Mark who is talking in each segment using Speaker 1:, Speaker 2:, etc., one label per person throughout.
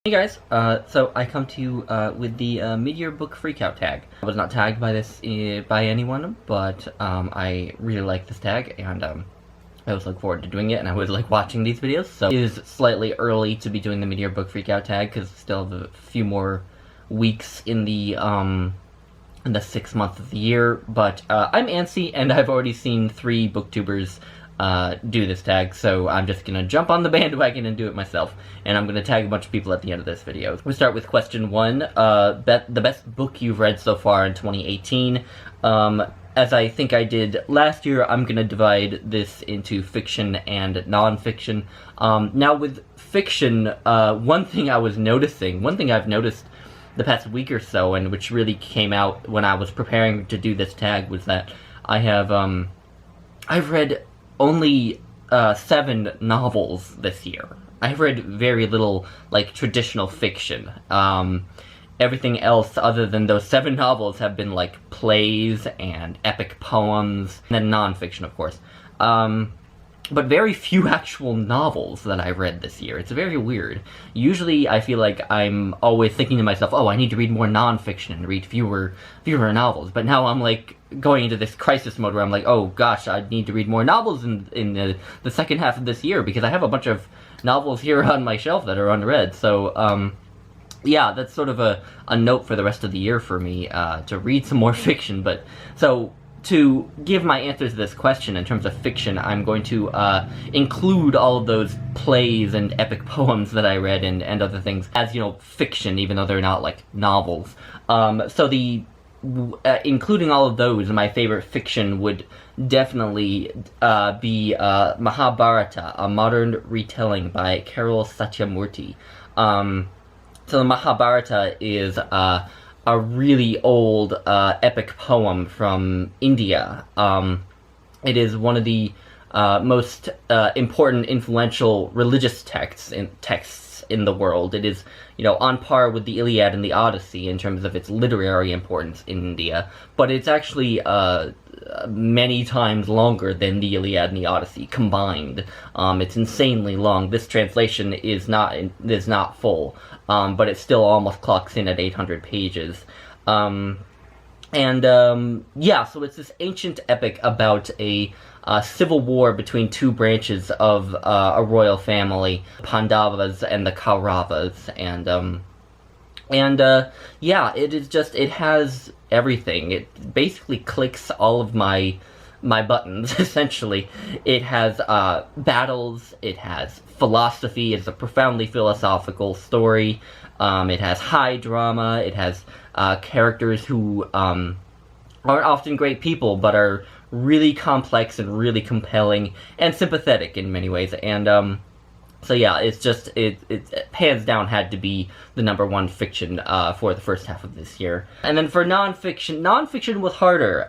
Speaker 1: Hey guys, so I come to you with the Meteor Book Freakout tag. I was not tagged by this by anyone, but I really like this tag, and I always look forward to doing it, and I always like watching these videos. So it is slightly early to be doing the Meteor Book Freakout tag because still have a few more weeks in the 6th month of the year. But I'm antsy, and I've already seen 3 booktubers do this tag, so I'm just gonna jump on the bandwagon and do it myself, and I'm gonna tag a bunch of people at the end of this video. We start with question 1, the best book you've read so far in 2018. As I think I did last year, I'm gonna divide this into fiction and non-fiction. Now with fiction, one thing I've noticed the past week or so, and which really came out when I was preparing to do this tag, was that I've read only 7 novels this year. I've read very little, like, traditional fiction. Everything else other than those 7 novels have been, like, plays and epic poems, and then non-fiction, of course. But very few actual novels that I've read this year. It's very weird. Usually I feel like I'm always thinking to myself, oh, I need to read more non-fiction and read fewer novels. But now I'm like going into this crisis mode where I'm like, oh gosh, I need to read more novels in the second half of this year, because I have a bunch of novels here on my shelf that are unread. So, yeah, that's sort of a note for the rest of the year for me, to read some more fiction. But, so, to give my answer to this question in terms of fiction, I'm going to include all of those plays and epic poems that I read and other things as, you know, fiction, even though they're not, like, novels. So including all of those, my favorite fiction would definitely be Mahabharata, a modern retelling by Carole Satyamurti. So the Mahabharata is a really old epic poem from India. It is one of the most important, influential religious texts in the world. It is, you know, on par with the Iliad and the Odyssey in terms of its literary importance in India, but it's actually many times longer than the Iliad and the Odyssey combined. It's insanely long. This translation is not full, but it still almost clocks in at 800 pages. Yeah, so it's this ancient epic about a civil war between 2 branches of a royal family, Pandavas and the Kauravas, yeah, it has everything. It basically clicks all of my buttons, essentially. It has battles, it has philosophy, it's a profoundly philosophical story, it has high drama, it has characters who aren't often great people, but are really complex and really compelling and sympathetic in many ways, and so yeah, it hands down had to be the #1 fiction for the first half of this year. And then for non-fiction was harder.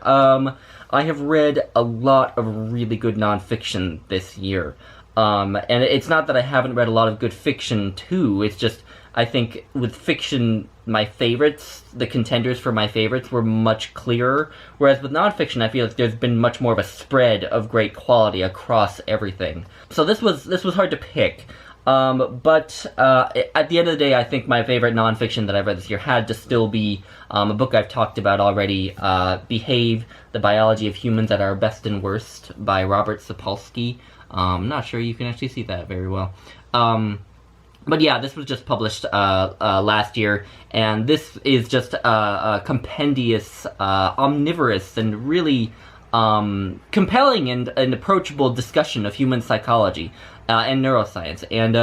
Speaker 1: I have read a lot of really good non-fiction this year. And it's not that I haven't read a lot of good fiction too, it's just, I think with fiction, my favorites, the contenders for my favorites, were much clearer, whereas with nonfiction, I feel like there's been much more of a spread of great quality across everything. So this was hard to pick, but at the end of the day, I think my favorite nonfiction that I've read this year had to still be a book I've talked about already, Behave, The Biology of Humans at Our Best and Worst by Robert Sapolsky. I'm not sure you can actually see that very well. But yeah, this was just published last year, and this is just a compendious, omnivorous, and really compelling and approachable discussion of human psychology and neuroscience, and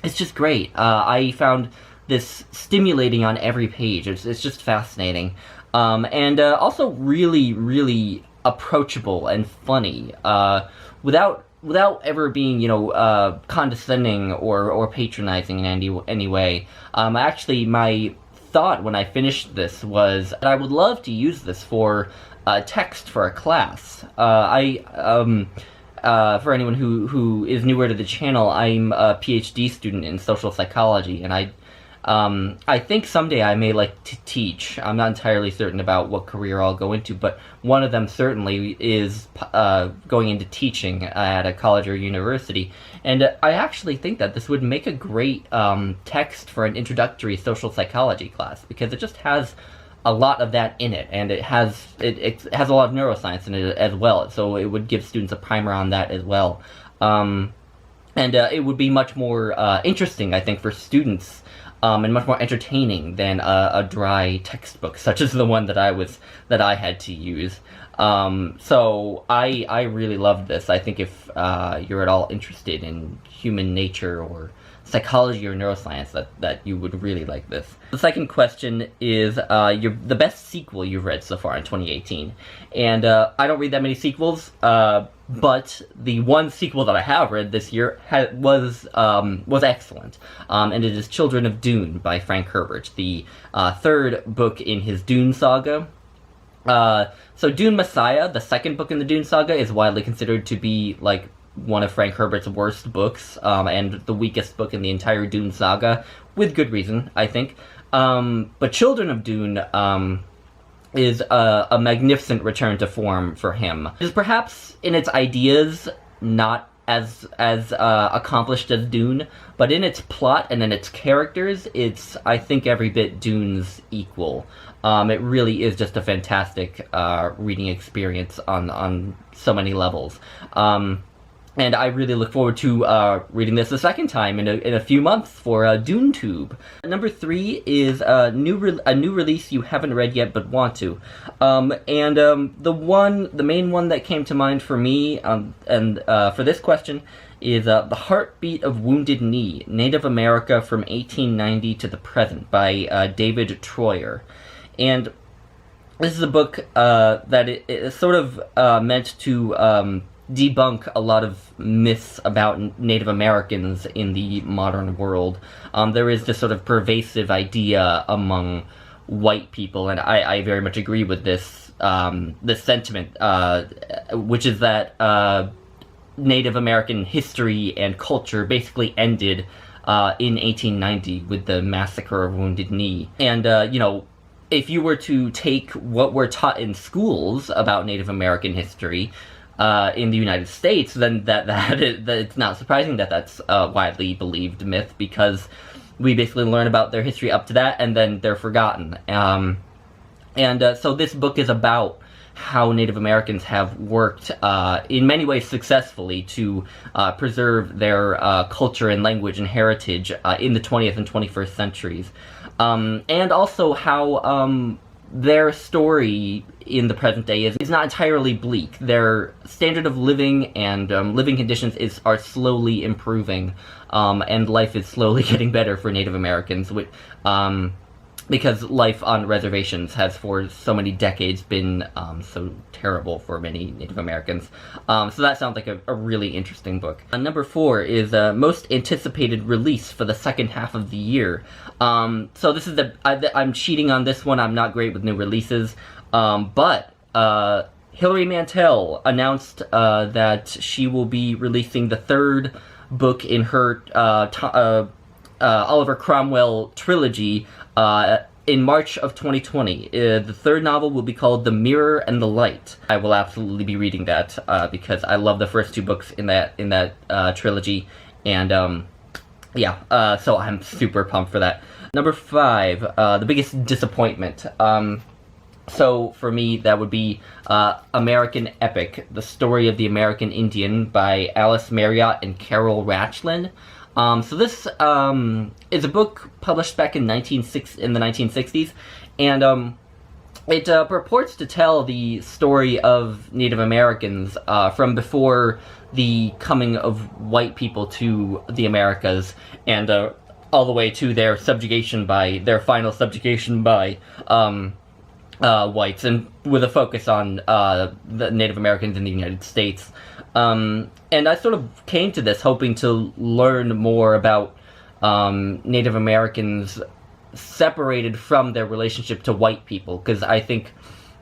Speaker 1: it's just great. I found this stimulating on every page. It's just fascinating, and also really, really approachable and funny, without ever being, you know, condescending or patronizing in any way. Actually, my thought when I finished this was that I would love to use this for text for a class. For anyone who is newer to the channel, I'm a PhD student in social psychology, and I think someday I may like to teach. I'm not entirely certain about what career I'll go into, but one of them certainly is going into teaching at a college or university. And I actually think that this would make a great text for an introductory social psychology class, because it just has a lot of that in it, and it has a lot of neuroscience in it as well, so it would give students a primer on that as well. And it would be much more interesting, I think, for students, and much more entertaining than a dry textbook such as the one that I had to use. So I really loved this. I think if you're at all interested in human nature or psychology or neuroscience, that you would really like this. The second question is the best sequel you've read so far in 2018. And I don't read that many sequels, but the one sequel that I have read this year was excellent. And it is Children of Dune by Frank Herbert, the third book in his Dune saga. So Dune Messiah, the second book in the Dune saga, is widely considered to be like one of Frank Herbert's worst books, and the weakest book in the entire Dune saga, with good reason, I think. But Children of Dune is a magnificent return to form for him. It is perhaps in its ideas not as accomplished as Dune, but in its plot and in its characters, it's, I think, every bit Dune's equal. It really is just a fantastic reading experience on so many levels. And I really look forward to reading this a second time in a few months for DuneTube. Number 3 is a new release you haven't read yet but want to. The main one that came to mind for me for this question is The Heartbeat of Wounded Knee, Native America from 1890 to the Present by David Troyer. And this is a book that is sort of meant to debunk a lot of myths about Native Americans in the modern world. There is this sort of pervasive idea among white people, and I very much agree with this sentiment, which is that Native American history and culture basically ended in 1890 with the massacre of Wounded Knee. And, if you were to take what we're taught in schools about Native American history in the United States, then that it's not surprising that that's a widely believed myth, because we basically learn about their history up to that, and then they're forgotten. So this book is about how Native Americans have worked in many ways successfully to preserve their culture and language and heritage in the 20th and 21st centuries. And also how their story in the present day is not entirely bleak. Their standard of living and living conditions are slowly improving, and life is slowly getting better for Native Americans, because life on reservations has for so many decades been so terrible for many Native Americans. So that sounds like a really interesting book. Number 4 is most anticipated release for the second half of the year. So this is I'm cheating on this one. I'm not great with new releases. But Hilary Mantel announced that she will be releasing the third book in her Oliver Cromwell trilogy in March of 2020. The third novel will be called The Mirror and the Light. I will absolutely be reading that because I love the first two books in that trilogy, and so I'm super pumped for that. Number 5, the biggest disappointment. So for me, that would be American Epic, The Story of the American Indian by Alice Marriott and Carole Rachlin. So this is a book published back in the 1960s, and it purports to tell the story of Native Americans from before the coming of white people to the Americas, and all the way to their final subjugation by whites, and with a focus on the Native Americans in the United States. And I sort of came to this hoping to learn more about Native Americans separated from their relationship to white people, because I think,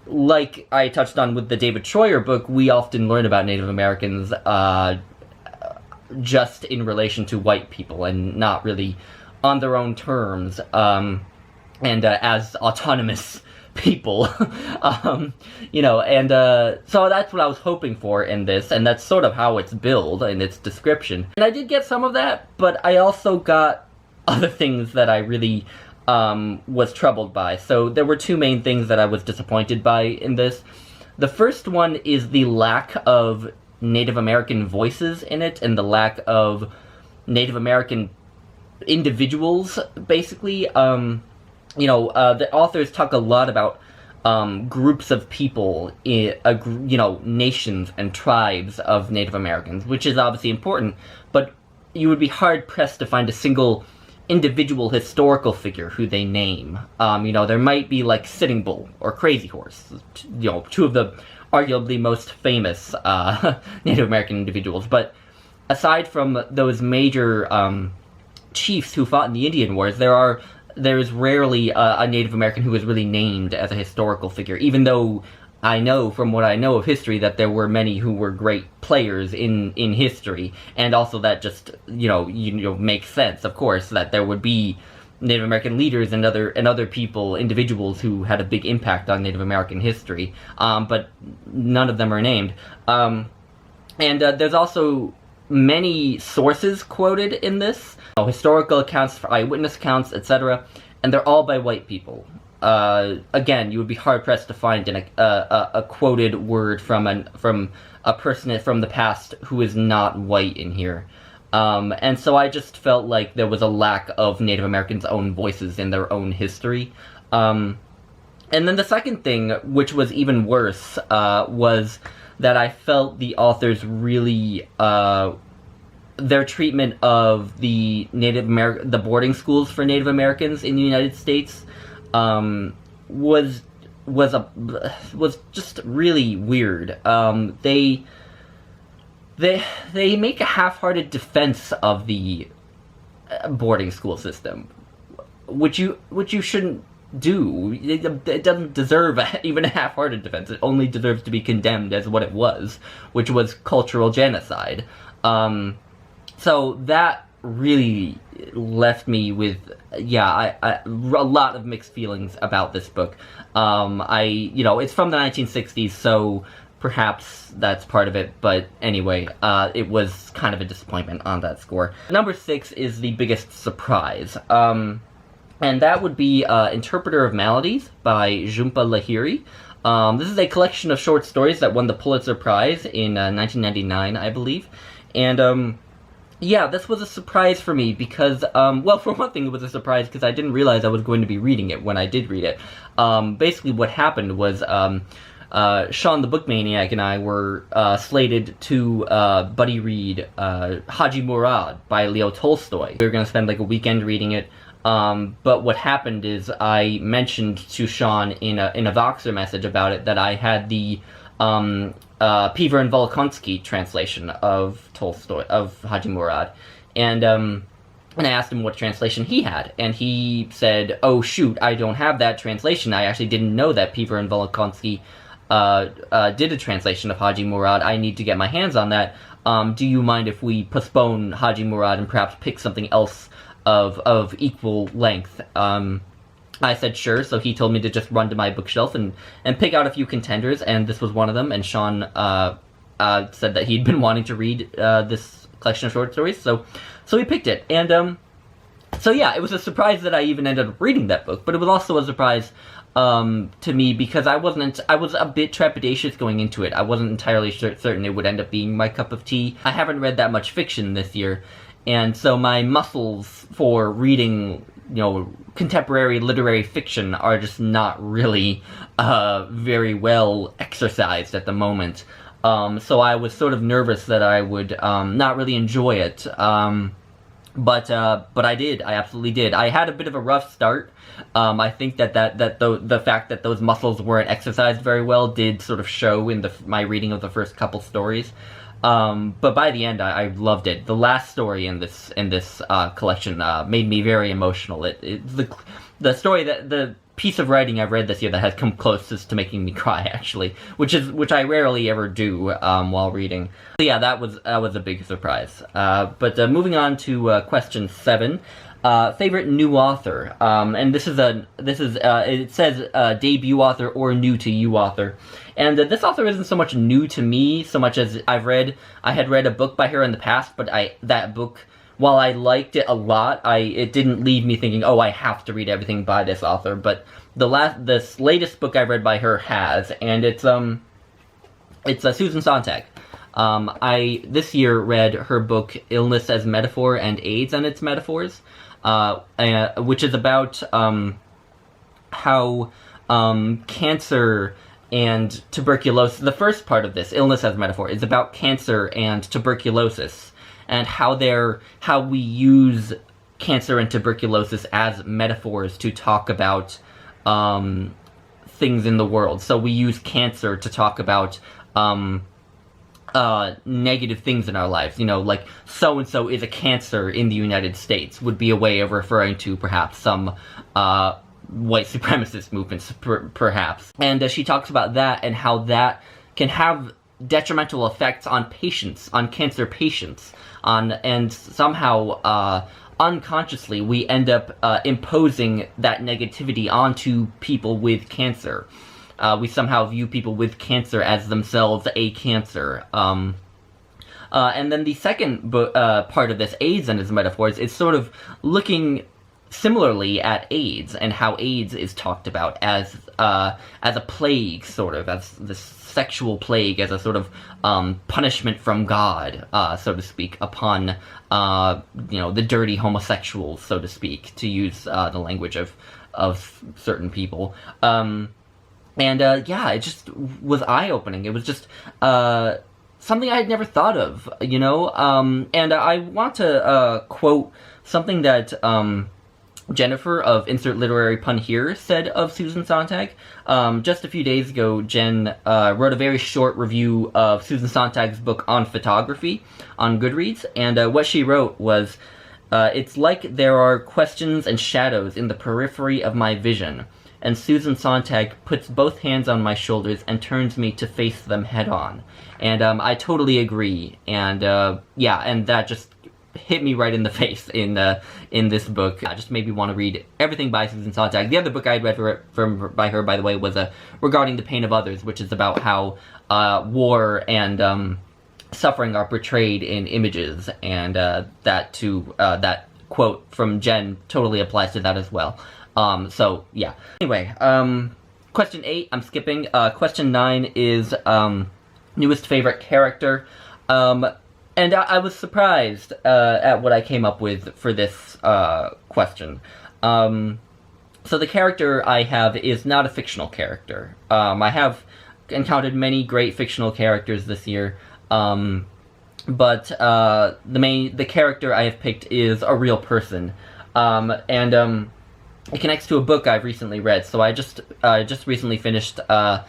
Speaker 1: like I touched on with the David Troyer book, we often learn about Native Americans just in relation to white people, and not really on their own terms, and as autonomous people, you know, and so that's what I was hoping for in this, and that's sort of how it's billed in its description. And I did get some of that, but I also got other things that I really was troubled by. So there were two main things that I was disappointed by in this. The first one is the lack of Native American voices in it, and the lack of Native American individuals, basically. You know, the authors talk a lot about groups of people, you know, nations and tribes of Native Americans, which is obviously important, but you would be hard-pressed to find a single individual historical figure who they name. You know, there might be, like, Sitting Bull or Crazy Horse, you know, two of the arguably most famous Native American individuals, but aside from those major chiefs who fought in the Indian Wars, there is rarely a Native American who is really named as a historical figure, even though I know, from what I know of history, that there were many who were great players in history, and also that just, you know, makes sense, of course, that there would be Native American leaders and other people, individuals who had a big impact on Native American history, but none of them are named. And there's also many sources quoted in this, historical accounts, eyewitness accounts, etc., and they're all by white people. Again, you would be hard-pressed to find a quoted word from a person from the past who is not white in here. And so I just felt like there was a lack of Native Americans' own voices in their own history. And then the second thing, which was even worse, was that I felt the authors really, their treatment of the the boarding schools for Native Americans in the United States, was just really weird. They make a half-hearted defense of the boarding school system, which you shouldn't do. It doesn't deserve even a half-hearted defense. It only deserves to be condemned as what it was, which was cultural genocide. So that really left me with, a lot of mixed feelings about this book. It's from the 1960s, so perhaps that's part of it, but anyway, it was kind of a disappointment on that score. Number 6 is the biggest surprise, and that would be Interpreter of Maladies by Jhumpa Lahiri. This is a collection of short stories that won the Pulitzer Prize in 1999, I believe, and this was a surprise for me because, for one thing, it was a surprise because I didn't realize I was going to be reading it when I did read it. Basically what happened was, Sean the Bookmaniac and I were slated to buddy read Haji Murad by Leo Tolstoy. We were going to spend like a weekend reading it, but what happened is I mentioned to Sean in a Voxer message about it that I had the Piver and Volokonsky translation of Tolstoy, of Haji Murad, and I asked him what translation he had, and he said, "Oh shoot, I don't have that translation. I actually didn't know that Piver and Volokonsky did a translation of Haji Murad. I need to get my hands on that. Do you mind if we postpone Haji Murad and perhaps pick something else of equal length?" I said sure, so he told me to just run to my bookshelf and pick out a few contenders, and this was one of them, and Sean said that he'd been wanting to read this collection of short stories, so he picked it, and it was a surprise that I even ended up reading that book, but it was also a surprise to me because I was a bit trepidatious going into it. I wasn't entirely certain it would end up being my cup of tea. I haven't read that much fiction this year, and so my muscles for reading, contemporary literary fiction are just not really very well exercised at the moment. So I was sort of nervous that I would not really enjoy it. But I did. I absolutely did. I had a bit of a rough start. I think that the fact that those muscles weren't exercised very well did sort of show in my reading of the first couple stories. But by the end, I loved it. The last story in this collection made me very emotional. The story the piece of writing I've read this year that has come closest to making me cry, actually, which I rarely ever do while reading. So yeah, that was a big surprise. But moving on to question 7. favorite new author, and it says debut author or new to you author, and this author isn't so much new to me so much as I had read a book by her in the past, but that book, while I liked it a lot, it didn't leave me thinking, oh, I have to read everything by this author. But this latest book I read by her has, and it's Susan Sontag. This year read her book Illness as Metaphor and AIDS and Its Metaphors, which is about how cancer and tuberculosis. The first part of this, Illness as Metaphor, is about cancer and tuberculosis, and how we use cancer and tuberculosis as metaphors to talk about things in the world. So we use cancer to talk about negative things in our lives. You know, like, so-and-so is a cancer in the United States would be a way of referring to perhaps some white supremacist movements, perhaps. And she talks about that and how that can have detrimental effects on patients, on cancer patients, and somehow unconsciously we end up imposing that negativity onto people with cancer. We somehow view people with cancer as themselves a cancer. And then the second part of this, AIDS and its metaphors, is sort of looking similarly at AIDS and how AIDS is talked about as a plague, sort of, as this sexual plague, as a sort of punishment from God, so to speak, upon the dirty homosexuals, so to speak, to use the language of certain people. It just was eye-opening. It was just something I had never thought of, and I want to quote something that Jennifer of Insert Literary Pun Here said of Susan Sontag. Just a few days ago, Jen wrote a very short review of Susan Sontag's book on photography on Goodreads, and what she wrote was, it's like there are questions and shadows in the periphery of my vision, and Susan Sontag puts both hands on my shoulders and turns me to face them head on. And I totally agree, and and that just hit me right in the face in this book. It just made me want to read everything by Susan Sontag. The other book I had read by her, by the way, was Regarding the Pain of Others, which is about how war and suffering are portrayed in images, and that quote from Jen totally applies to that as well. Anyway, question 8, I'm skipping. Question 9 is newest favorite character. And I was surprised at what I came up with for this question. So the character I have is not a fictional character. I have encountered many great fictional characters this year, but the character I have picked is a real person, it connects to a book I've recently read. So I just recently finished The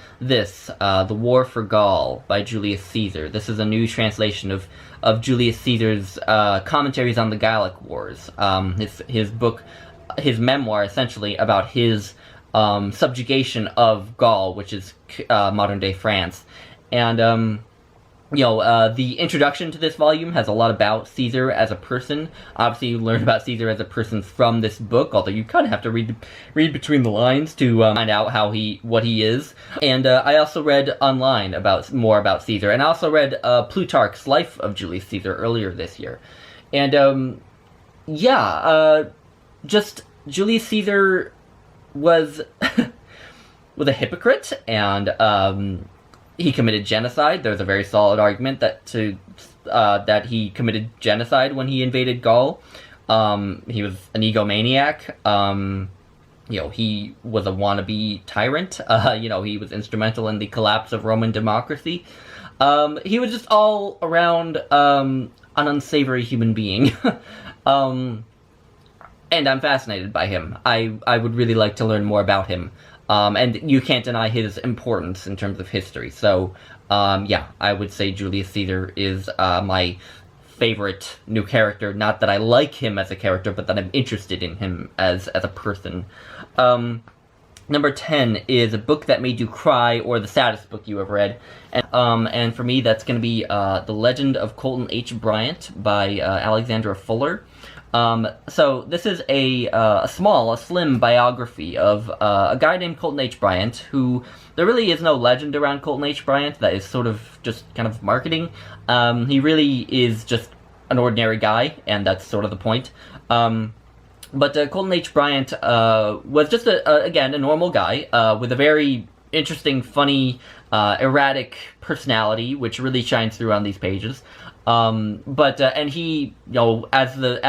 Speaker 1: War for Gaul by Julius Caesar. This is a new translation of Julius Caesar's commentaries on the Gallic Wars. His book, his memoir, essentially, about his subjugation of Gaul, which is modern-day France. And the introduction to this volume has a lot about Caesar as a person. Obviously, you learn about Caesar as a person from this book, although you kind of have to read between the lines to find out what he is. And I also read online more about Caesar, and I also read Plutarch's Life of Julius Caesar earlier this year. And just Julius Caesar was a hypocrite, and he committed genocide. There's a very solid argument that he committed genocide when he invaded Gaul. He was an egomaniac. He was a wannabe tyrant. He was instrumental in the collapse of Roman democracy. He was just all around an unsavory human being. And I'm fascinated by him. I would really like to learn more about him. And you can't deny his importance in terms of history. So, I would say Julius Caesar is my favorite new character. Not that I like him as a character, but that I'm interested in him as a person. Number 10 is a book that made you cry, or the saddest book you have read. And for me, that's going to be The Legend of Colton H. Bryant by Alexandra Fuller. So this is a slim biography of a guy named Colton H. Bryant, who there really is no legend around Colton H. Bryant. That is sort of just kind of marketing. He really is just an ordinary guy, and that's sort of the point. But Colton H. Bryant was just, again, a normal guy with a very interesting, funny, erratic personality, which really shines through on these pages. And he, as the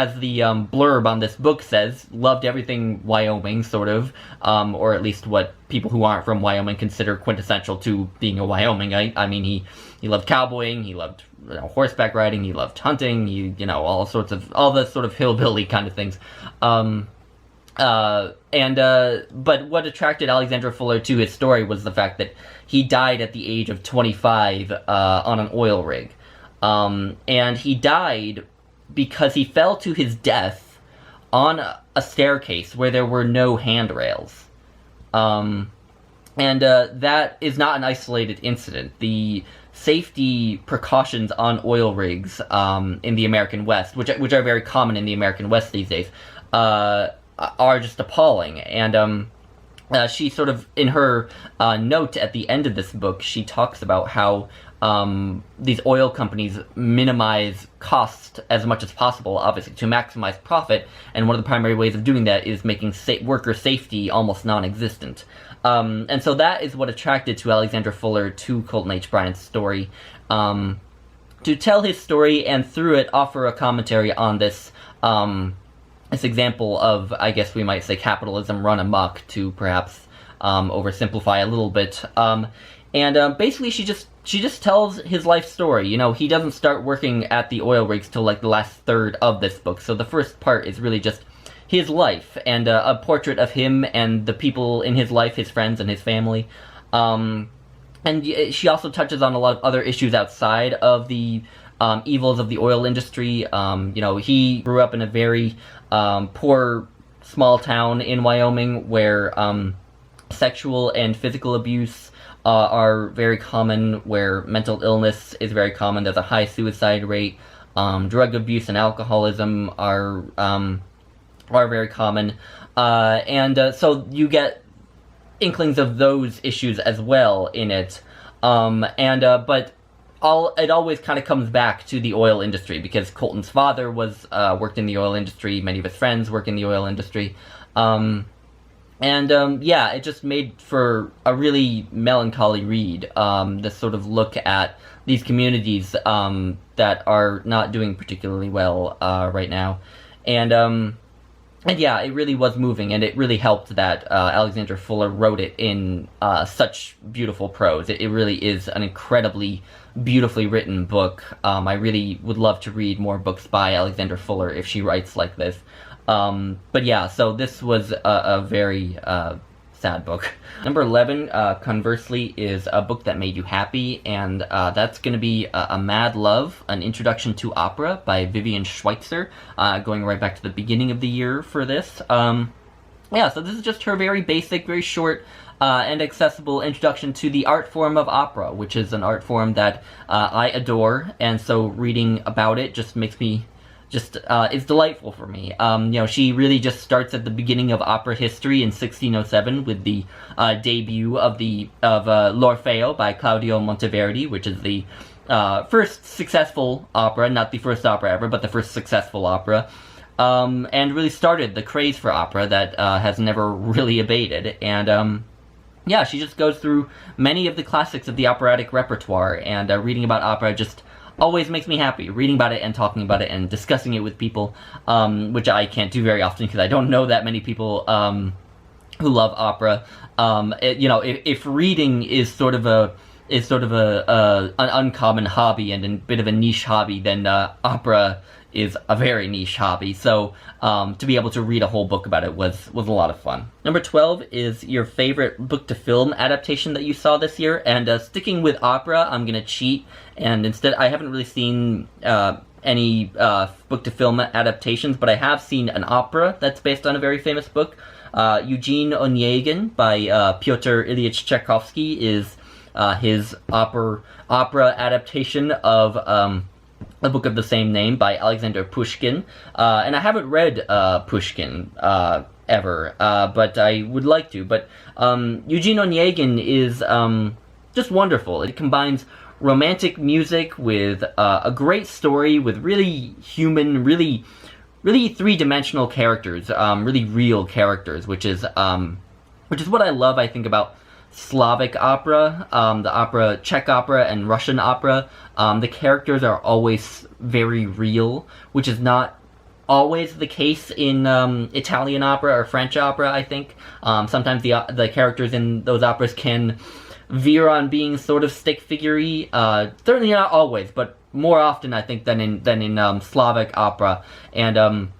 Speaker 1: blurb on this book says, loved everything Wyoming, sort of, or at least what people who aren't from Wyoming consider quintessential to being a Wyomingite. I mean, he loved cowboying, he loved horseback riding, he loved hunting, all the sort of hillbilly kind of things. But what attracted Alexander Fuller to his story was the fact that he died at the age of 25 on an oil rig. And he died because he fell to his death on a staircase where there were no handrails. That is not an isolated incident. The safety precautions on oil rigs in the American West, which are very common in the American West these days, are just appalling. And she sort of, in her note at the end of this book, she talks about how these oil companies minimize cost as much as possible, obviously, to maximize profit, and one of the primary ways of doing that is making worker safety almost non-existent. And so that is what attracted to Alexander Fuller to Colton H. Bryant's story, to tell his story and through it offer a commentary on this example of, I guess we might say, capitalism run amok, to perhaps oversimplify a little bit. Basically she just tells his life story. He doesn't start working at the oil rigs till like the last third of this book, so the first part is really just his life and a portrait of him and the people in his life, his friends and his family. And she also touches on a lot of other issues outside of the evils of the oil industry. He grew up in a very poor small town in Wyoming where sexual and physical abuse are very common, where mental illness is very common. There's a high suicide rate. Drug abuse and alcoholism are very common. So you get inklings of those issues as well in it. But it always kind of comes back to the oil industry, because Colton's father worked in the oil industry, many of his friends work in the oil industry. It just made for a really melancholy read, this sort of look at these communities that are not doing particularly well right now. It really was moving, and it really helped that Alexander Fuller wrote it in such beautiful prose. It really is an incredibly beautifully written book. I really would love to read more books by Alexander Fuller if she writes like this. So this was a very sad book. Number 11, conversely, is a book that made you happy, and that's going to be A Mad Love, An Introduction to Opera by Vivian Schweitzer, going right back to the beginning of the year for this. So this is just her very basic, very short, and accessible introduction to the art form of opera, which is an art form that I adore, and so reading about it just makes me it's delightful for me. She really just starts at the beginning of opera history in 1607 with the debut of L'Orfeo by Claudio Monteverdi, which is the first successful opera, not the first opera ever, but the first successful opera, and really started the craze for opera that has never really abated. And she just goes through many of the classics of the operatic repertoire, and reading about opera just always makes me happy, reading about it and talking about it and discussing it with people, which I can't do very often because I don't know that many people who love opera. If reading is sort of an uncommon hobby and a bit of a niche hobby, then opera is a very niche hobby. So to be able to read a whole book about it was a lot of fun. Number 12 is your favorite book-to-film adaptation that you saw this year. And sticking with opera, I'm going to cheat. And instead, I haven't really seen any book-to-film adaptations, but I have seen an opera that's based on a very famous book. Eugene Onegin by Pyotr Ilyich Tchaikovsky is his opera adaptation of a book of the same name by Alexander Pushkin. And I haven't read Pushkin ever, but I would like to. But Eugene Onegin is just wonderful. It combines romantic music with a great story, with really human, really three-dimensional characters, really real characters, which is what I love, I think, about Slavic opera, the opera, Czech opera, and Russian opera. The characters are always very real, which is not always the case in Italian opera or French opera, I think. Sometimes the characters in those operas can veer on being sort of stick figure-y. Certainly not always, but more often, I think, than in Slavic opera. And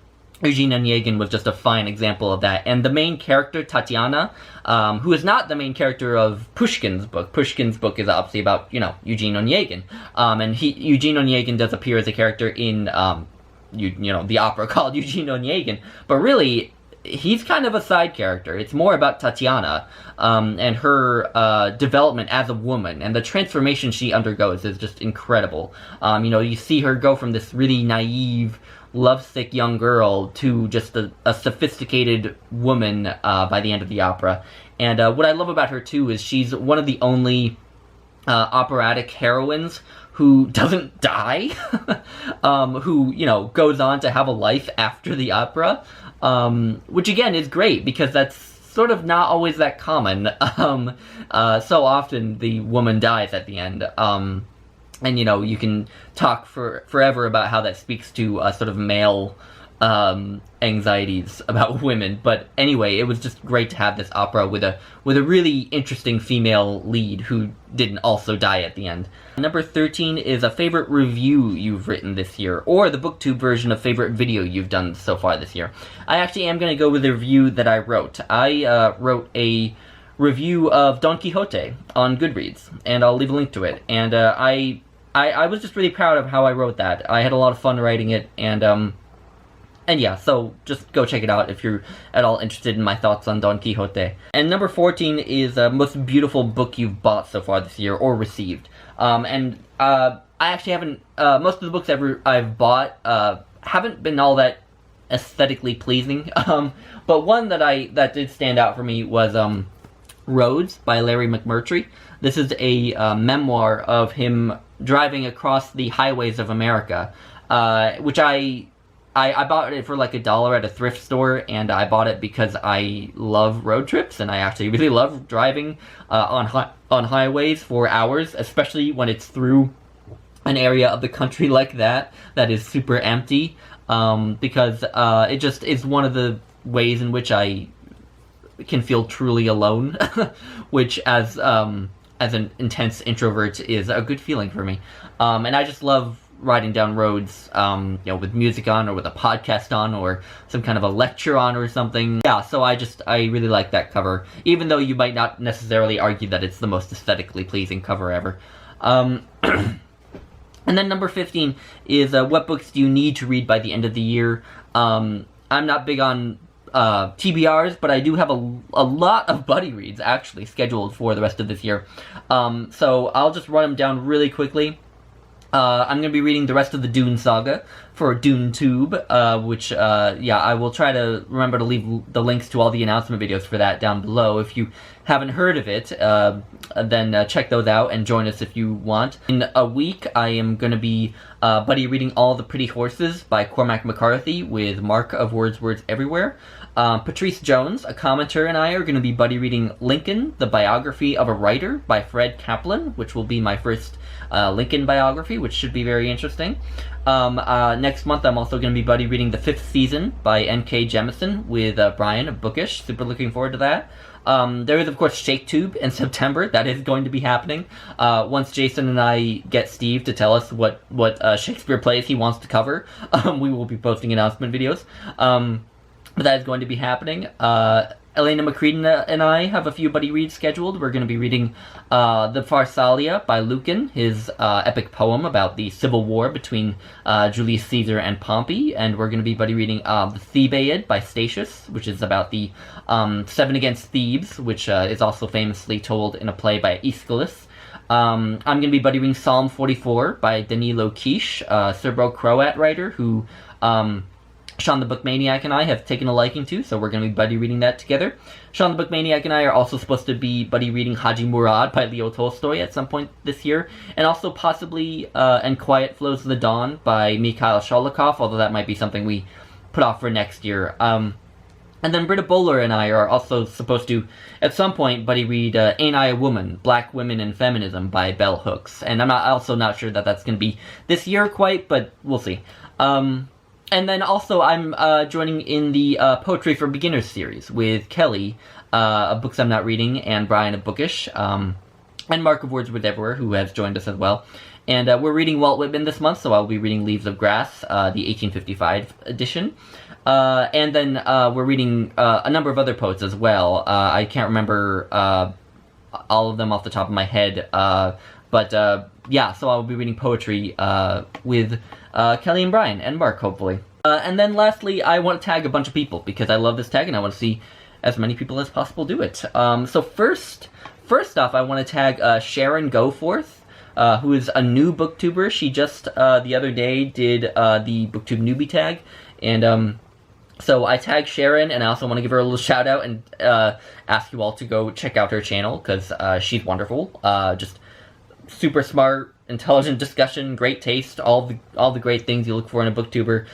Speaker 1: Eugene Onegin was just a fine example of that. And the main character, Tatiana, who is not the main character of Pushkin's book. Pushkin's book is obviously about, Eugene Onegin. And Eugene Onegin does appear as a character in, the opera called Eugene Onegin. But really, he's kind of a side character. It's more about Tatiana, and her development as a woman, and the transformation she undergoes is just incredible. You see her go from this really naive, lovesick young girl to just a sophisticated woman by the end of the opera. And what I love about her, too, is she's one of the only operatic heroines who doesn't die, who, goes on to have a life after the opera, which, again, is great, because that's sort of not always that common. So often the woman dies at the end. And, you can talk forever about how that speaks to sort of male anxieties about women. But anyway, it was just great to have this opera with a really interesting female lead who didn't also die at the end. Number 13 is a favorite review you've written this year, or the Booktube version of favorite video you've done so far this year. I actually am going to go with the review that I wrote. I wrote a review of Don Quixote on Goodreads, and I'll leave a link to it. And I was just really proud of how I wrote that. I had a lot of fun writing it, and yeah, so just go check it out if you're at all interested in my thoughts on Don Quixote. And number 14 is most beautiful book you've bought so far this year, or received. And I actually haven't, most of the books I've bought haven't been all that aesthetically pleasing. But one that did stand out for me was Roads by Larry McMurtry. This is a memoir of him driving across the highways of America, which I bought it for like $1 at a thrift store, and I bought it because I love road trips, and I actually really love driving on highways for hours, especially when it's through an area of the country like that is super empty, because it just is one of the ways in which I can feel truly alone, which as an intense introvert is a good feeling for me. And I just love riding down roads, with music on, or with a podcast on, or some kind of a lecture on, or something. Yeah, so I really like that cover, even though you might not necessarily argue that it's the most aesthetically pleasing cover ever. And then number 15 is what books do you need to read by the end of the year? I'm not big on TBRs, but I do have a lot of buddy reads actually scheduled for the rest of this year. So I'll just run them down really quickly. I'm going to be reading the rest of the Dune saga for DuneTube, which, I will try to remember to leave the links to all the announcement videos for that down below. If you haven't heard of it, then check those out and join us if you want. In a week, I am going to be buddy reading All the Pretty Horses by Cormac McCarthy with Mark of Words Everywhere. Patrice Jones, a commenter, and I are going to be buddy reading Lincoln, the Biography of a Writer by Fred Kaplan, which will be my first Lincoln biography, which should be very interesting. Next month, I'm also going to be buddy reading The Fifth Season by N.K. Jemisin with Bryant of Bookish. Super looking forward to that. There is, of course, ShakeTube in September. That is going to be happening. Once Jason and I get Steve to tell us what Shakespeare plays he wants to cover, we will be posting announcement videos. But that is going to be happening. Elena Macreeden and I have a few buddy reads scheduled. We're going to be reading The Pharsalia by Lucan, his epic poem about the civil war between Julius Caesar and Pompey. And we're going to be buddy reading The Thebaid by Statius, which is about the Seven Against Thebes, which is also famously told in a play by Aeschylus. I'm going to be buddy reading Psalm 44 by Danilo Kish, a Serbo-Croat writer who Sean the Book Maniac and I have taken a liking to, so we're going to be buddy reading that together. Sean the Book Maniac and I are also supposed to be buddy reading Haji Murad by Leo Tolstoy at some point this year, and also possibly And Quiet Flows the Dawn by Mikhail Sholokhov, although that might be something we put off for next year. And then Britta Bowler and I are also supposed to, at some point, buddy read Ain't I a Woman? Black Women and Feminism by Bell Hooks. And I'm also not sure that that's going to be this year quite, but we'll see. And then also I'm joining in the Poetry for Beginners series with Kelly of Books I'm Not Reading and Brian of Bookish, and Mark of Words With Everywhere, who has joined us as well. And we're reading Walt Whitman this month, so I'll be reading Leaves of Grass, the 1855 edition. And then we're reading a number of other poets as well. I can't remember all of them off the top of my head, but yeah, so I'll be reading poetry with Kelly and Brian and Mark, hopefully. And then lastly, I want to tag a bunch of people because I love this tag and I want to see as many people as possible do it. So first off, I want to tag Sharon Goforth, who is a new booktuber. She just the other day did the Booktube newbie tag, and so I tagged Sharon, and I also want to give her a little shout out and ask you all to go check out her channel because she's wonderful. Just super smart, intelligent discussion, great taste, all the great things you look for in a booktuber.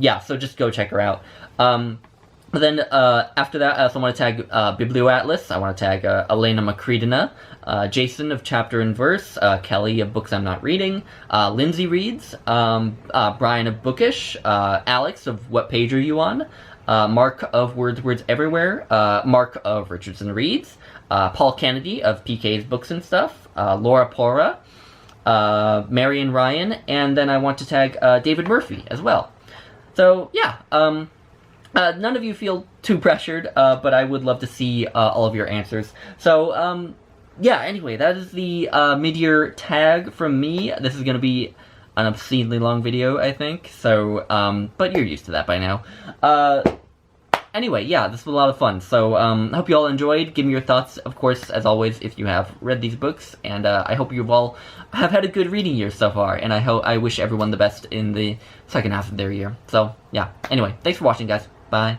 Speaker 1: Yeah, so just go check her out. But then after that, I also want to tag Biblioatlas. I want to tag Elena Macredina, Jason of Chapter and Verse, Kelly of Books I'm Not Reading, Lindsay Reads, Brian of Bookish, Alex of What Page Are You On, Mark of Words Everywhere, Mark of Richardson Reads, Paul Kennedy of PK's Books and Stuff, Laura Pora, Marion Ryan, and then I want to tag David Murphy as well. So yeah, none of you feel too pressured, but I would love to see all of your answers. So yeah, anyway, that is the mid-year tag from me. This is going to be an obscenely long video, I think, so, but you're used to that by now. Anyway, yeah, this was a lot of fun, so I hope you all enjoyed. Give me your thoughts, of course, as always, if you have read these books, and I hope you all have had a good reading year so far, and I wish everyone the best in the second half of their year. So, yeah, anyway, thanks for watching, guys. Bye.